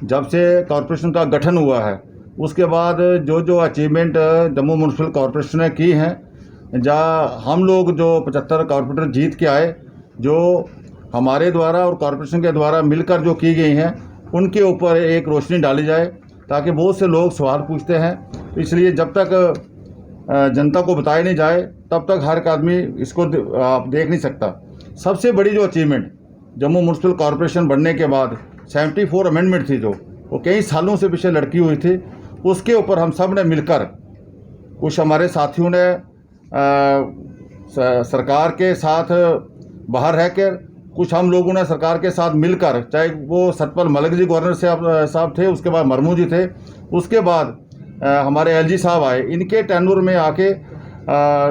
जब से कॉरपोरेशन का गठन हुआ है उसके बाद जो जो अचीवमेंट जम्मू म्यूनसिपल कॉरपोरेशन ने की हैं, जहाँ हम लोग जो 75 कॉरपोरेटर जीत के आए, जो हमारे द्वारा और कॉरपोरेशन के द्वारा मिलकर जो की गई हैं, उनके ऊपर एक रोशनी डाली जाए, ताकि बहुत से लोग सवाल पूछते हैं। तो इसलिए जब तक जनता को बताया नहीं जाए तब तक हर एक आदमी इसको आप देख नहीं सकता। सबसे बड़ी जो अचीवमेंट जम्मू म्यूनसिपल कॉरपोरेशन बनने के बाद 74 अमेंडमेंट थी, जो वो कई सालों से पीछे लटकी हुई थी, उसके ऊपर हम सब ने मिलकर, कुछ हमारे साथियों ने सरकार के साथ बाहर रहकर, कुछ हम लोगों ने सरकार के साथ मिलकर, चाहे वो सतपाल मलिक जी गवर्नर साहब थे, उसके बाद मरमू जी थे, उसके बाद हमारे एलजी साहब आए, इनके टेन्योर में आके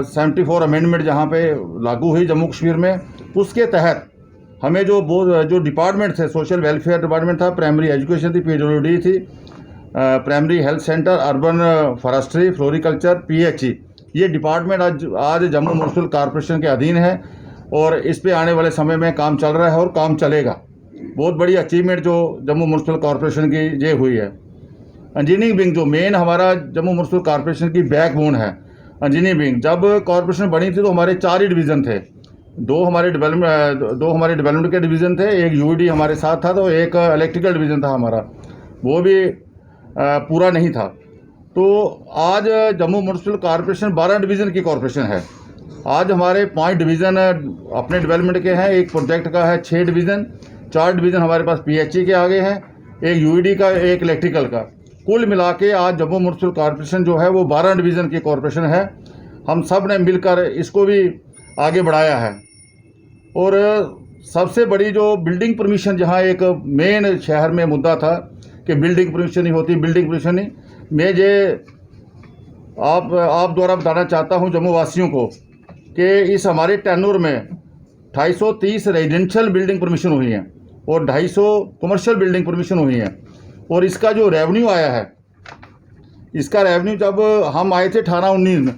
74 अमेंडमेंट जहाँ पे लागू हुई जम्मू कश्मीर में, उसके तहत हमें जो डिपार्टमेंट थे, सोशल वेलफेयर डिपार्टमेंट था, प्राइमरी एजुकेशन थी, पीडब्ल्यूडी थी, primary health centre, urban forestry, floriculture, PHE, ये डिपार्टमेंट आज जम्मू म्यूनसिपल कॉरपोरेशन के अधीन है और इस पे आने वाले समय में काम चल रहा है और काम चलेगा। बहुत बड़ी अचीवमेंट जो जम्मू म्यूनसिपल कॉरपोरेशन की ये हुई है। इंजीनियरिंग विंग जो मेन हमारा जम्मू म्यूनसिपल कॉरपोरेशन की बैकबोन है, इंजीनियरिंग विंग, जब कॉरपोरेशन बनी थी तो हमारे 4 ही डिवीज़न थे। दो हमारे डेवलपमेंट के डिवीज़न थे, एक यूडी हमारे साथ था, तो एक इलेक्ट्रिकल डिवीज़न था हमारा, वो भी पूरा नहीं था। तो आज जम्मू म्यूनसिपल कॉरपोरेशन 12 डिवीज़न की कॉरपोरेशन है। आज हमारे 5 डिवीज़न अपने डेवलपमेंट के हैं, एक प्रोजेक्ट का है 6 डिवीज़न, 4 डिवीज़न हमारे पास पीएचई के आगे हैं, एक यूईडी का, एक इलेक्ट्रिकल का। कुल मिला के आज जम्मू म्यूनसिपल कॉरपोरेशन जो है वो 12 डिवीज़न की कॉरपोरेशन है। हम सब ने मिलकर इसको भी आगे बढ़ाया है। और सबसे बड़ी जो बिल्डिंग परमिशन, जहाँ एक मेन शहर में मुद्दा था कि बिल्डिंग परमिशन नहीं होती, बिल्डिंग परमिशन नहीं, मैं ये आप द्वारा बताना चाहता हूँ जम्मू वासियों को कि इस हमारे टेन्योर में 230 रेजिडेंशियल बिल्डिंग परमिशन हुई हैं और 250 कमर्शियल बिल्डिंग परमिशन हुई हैं। और इसका जो रेवेन्यू आया है, इसका रेवेन्यू जब हम आए थे 18-19 में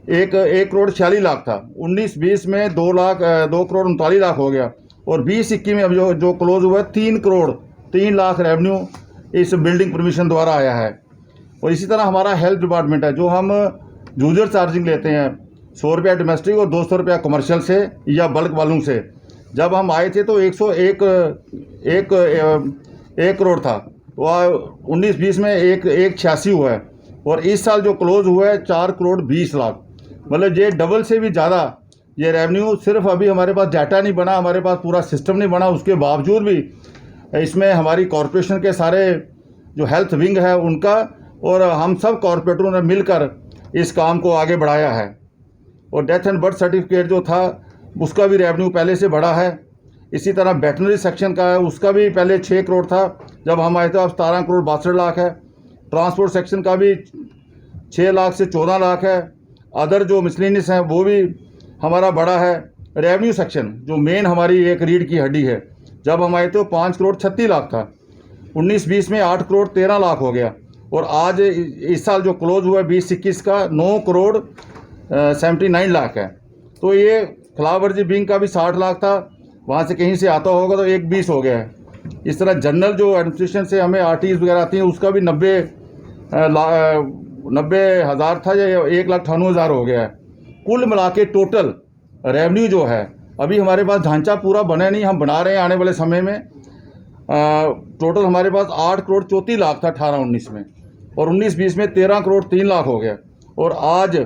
1 करोड़ 46 लाख था, 19-20 में 2 करोड़ 39 लाख हो गया, और 20-21 में अब जो क्लोज हुआ है 3 करोड़ 3 लाख रेवेन्यू इस बिल्डिंग परमिशन द्वारा आया है। और इसी तरह हमारा हेल्थ डिपार्टमेंट है, जो हम यूजर चार्जिंग लेते हैं 100 रुपया डोमेस्टिक और 200 रुपया कमर्शियल से या बल्क वालों से। जब हम आए थे तो 101 करोड़ था, तो 19-20 में 186 हुआ है, और इस साल जो क्लोज हुआ है 4 करोड़ 20 लाख, मतलब ये डबल से भी ज़्यादा ये रेवेन्यू। सिर्फ अभी हमारे पास डाटा नहीं बना, हमारे पास पूरा सिस्टम नहीं बना, उसके बावजूद भी इसमें हमारी कॉरपोरेशन के सारे जो हेल्थ विंग है उनका और हम सब कॉरपोरेटरों ने मिलकर इस काम को आगे बढ़ाया है। और डेथ एंड बर्थ सर्टिफिकेट जो था उसका भी रेवेन्यू पहले से बढ़ा है। इसी तरह वेटनरी सेक्शन का है, उसका भी पहले 6 करोड़ था जब हम आए थे, अब 17 करोड़ 62 लाख है। ट्रांसपोर्ट सेक्शन का भी 6 लाख से 14 लाख है। अदर जो मिसलेनियस हैं वो भी हमारा बड़ा है। रेवेन्यू सेक्शन जो मेन हमारी एक रीढ़ की हड्डी है, जब हम आए तो 5 करोड़ 36 लाख था, 19-20 में 8 करोड़ 13 लाख हो गया, और आज इस साल जो क्लोज हुआ है 20-21 का 9 करोड़ 79 लाख है। तो ये खिलाफवर्जी विंग का भी 60 लाख था, वहाँ से कहीं से आता होगा तो 1-20 हो गया है। इस तरह जनरल जो एडमिनिस्ट्रेशन से हमें आरटीज वगैरह आती हैं उसका भी 90,000 था या 1,98,000 हो गया है। कुल मिला के टोटल रेवेन्यू जो है, अभी हमारे पास ढांचा पूरा बना नहीं, हम बना रहे हैं आने वाले समय में। टोटल हमारे पास 8 करोड़ 34 लाख था 18-19 में, और 19-20 में 13 करोड़ 3 लाख हो गया, और आज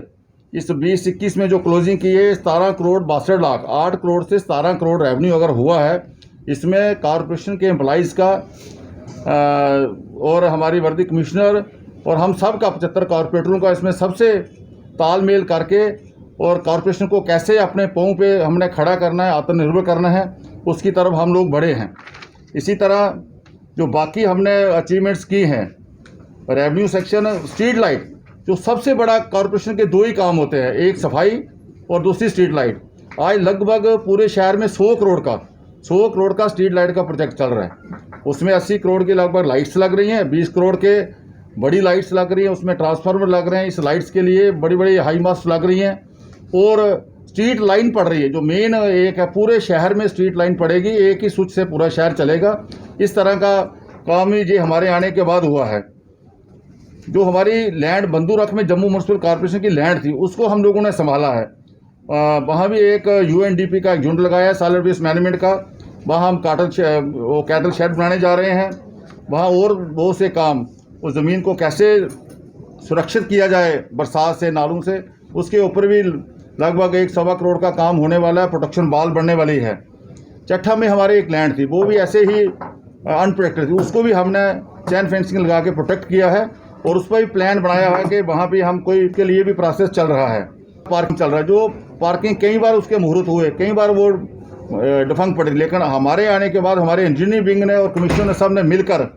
इस 20-21 में जो क्लोजिंग की है 17 करोड़ 62 लाख, 8 करोड़ से 17 करोड़ रेवेन्यू अगर हुआ है। इसमें कॉरपोरेशन के एम्प्लॉइज़ का और हमारी वर्दी कमिश्नर और हम सब का 75 कॉरपोरेटरों का इसमें सबसे तालमेल करके, और कॉरपोरेशन को कैसे अपने पाँव पे हमने खड़ा करना है, आत्मनिर्भर करना है, उसकी तरफ हम लोग बढ़े हैं। इसी तरह जो बाकी हमने अचीवमेंट्स की हैं, रेवेन्यू सेक्शन, स्ट्रीट लाइट, जो सबसे बड़ा कॉरपोरेशन के 2 ही काम होते हैं, एक सफाई और दूसरी स्ट्रीट लाइट। आज लगभग पूरे शहर में 100 करोड़ का स्ट्रीट लाइट का प्रोजेक्ट चल रहा है। उसमें 80 करोड़ की लगभग लाइट्स लग रही हैं, 20 करोड़ के बड़ी लाइट्स लग रही हैं, उसमें ट्रांसफार्मर लग रहे हैं, इस लाइट्स के लिए बड़ी बड़ी हाई मास्ट लग रही हैं, और स्ट्रीट लाइन पड़ रही है जो मेन एक है, पूरे शहर में स्ट्रीट लाइन पड़ेगी, एक ही स्विच से पूरा शहर चलेगा। इस तरह का काम ये हमारे आने के बाद हुआ है। जो हमारी लैंड बंदूरख में जम्मू म्यूनसिपल कॉरपोरेशन की लैंड थी, उसको हम लोगों ने संभाला है। वहाँ भी एक UNDP का एक झुंड लगाया है सॉलिड वेस्ट मैनेजमेंट का। वहाँ हम कैटल शेड बनाने जा रहे हैं। वहाँ और बहुत से काम, उस ज़मीन को कैसे सुरक्षित किया जाए बरसात से, नालों से, उसके ऊपर भी लगभग 1-1.25 करोड़ का काम होने वाला है। प्रोटेक्शन बाल बनने वाली है। चट्ठा में हमारे एक लैंड थी, वो भी ऐसे ही अनप्रोटेक्टेड थी, उसको भी हमने चैन फेंसिंग लगा के प्रोटेक्ट किया है और उस पर भी प्लान बनाया है कि वहाँ भी हम कोई के लिए भी प्रोसेस चल रहा है। पार्किंग चल रहा है, जो पार्किंग कई बार उसके मुहूर्त हुए, कई बार वो डिफंग पड़ी, लेकिन हमारे आने के बाद हमारे इंजीनियरिंग विंग ने और कमिश्नर ने सब ने मिलकर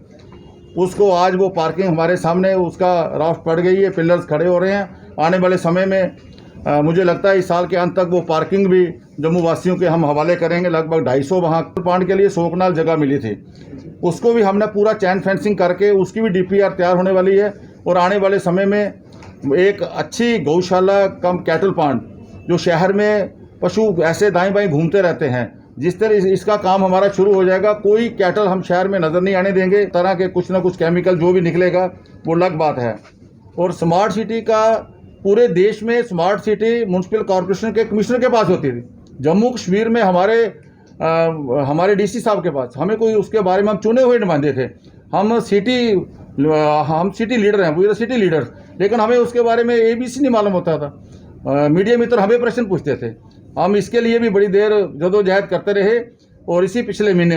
उसको आज वो पार्किंग हमारे सामने उसका राफ्ट पड़ गई है, पिलर्स खड़े हो रहे हैं। आने वाले समय में मुझे लगता है इस साल के अंत तक वो पार्किंग भी जम्मू वासियों के हम हवाले करेंगे। लगभग 250 वहाँ पांड के लिए 100 कनाल जगह मिली थी, उसको भी हमने पूरा चैन फेंसिंग करके उसकी भी DPR तैयार होने वाली है। और आने वाले समय में एक अच्छी गौशाला कम कैटल पांड, जो शहर में पशु ऐसे दाएं बाएं घूमते रहते हैं, जिस तरह इसका काम हमारा शुरू हो जाएगा। कोई कैटल हम शहर में नज़र नहीं आने देंगे। तरह के कुछ ना कुछ केमिकल जो भी निकलेगा वो अलग बात है। और स्मार्ट सिटी का पूरे देश में स्मार्ट सिटी म्यूनसिपल कॉरपोरेशन के कमिश्नर के पास होती थी। जम्मू कश्मीर में हमारे DC साहब के पास, हमें कोई उसके बारे में, हम चुने हुए नुमाइंदे थे, हम सिटी लीडर हैं, वो सिटी लीडर, लेकिन हमें उसके बारे में ABC नहीं मालूम होता था। मीडिया मित्र हमें प्रश्न पूछते थे। हम इसके लिए भी बड़ी देर जदोजहद करते रहे। और इसी पिछले महीने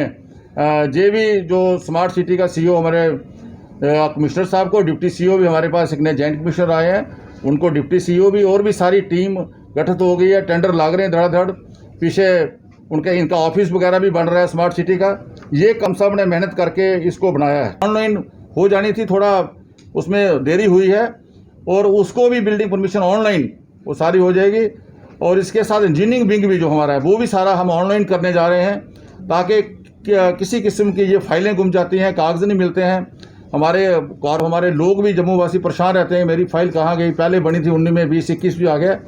JB जो स्मार्ट सिटी का CEO हमारे कमिश्नर साहब को, डिप्टी CEO भी हमारे पास एक नए जॉइंट कमिश्नर आए हैं, उनको डिप्टी CEO भी, और भी सारी टीम गठित हो गई है। टेंडर लाग रहे हैं धड़ाधड़, पीछे इनका ऑफिस वगैरह भी बन रहा है स्मार्ट सिटी का। ये कम सब ने मेहनत करके इसको बनाया है। ऑनलाइन हो जानी थी, थोड़ा उसमें देरी हुई है, और उसको भी बिल्डिंग परमिशन ऑनलाइन वो सारी हो जाएगी। और इसके साथ इंजीनियरिंग विंग भी जो हमारा है, वो भी सारा हम ऑनलाइन करने जा रहे हैं, ताकि किसी किस्म की ये फाइलें गुम जाती हैं, कागज़ नहीं मिलते हैं। हमारे लोग भी जम्मू वासी परेशान रहते हैं, मेरी फाइल कहाँ गई, पहले बनी थी 19 में, 20-21 भी आ गया।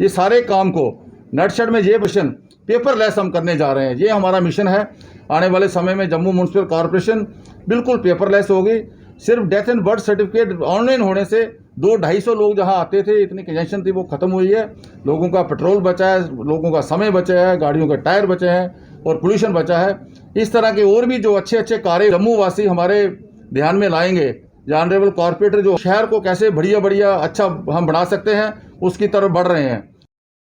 ये सारे काम को नटशट में ये मिशन पेपरलेस हम करने जा रहे हैं। ये हमारा मिशन है। आने वाले समय में जम्मू म्यूनसिपल कॉरपोरेशन बिल्कुल पेपरलेस होगी। सिर्फ death and birth certificate online होने से 200-250 लोग जहां आते थे, इतनी कंजेशन थी, वो खत्म हुई है। लोगों का पेट्रोल बचा है, लोगों का समय बचा है, गाड़ियों के टायर बचे हैं और पोल्यूशन बचा है। इस तरह के और भी जो अच्छे अच्छे कार्य जम्मू वासी हमारे ध्यान में लाएंगे, ऑनरेबल कॉर्पोरेटर जो शहर को कैसे बढ़िया अच्छा हम बना सकते हैं, उसकी तरफ बढ़ रहे हैं।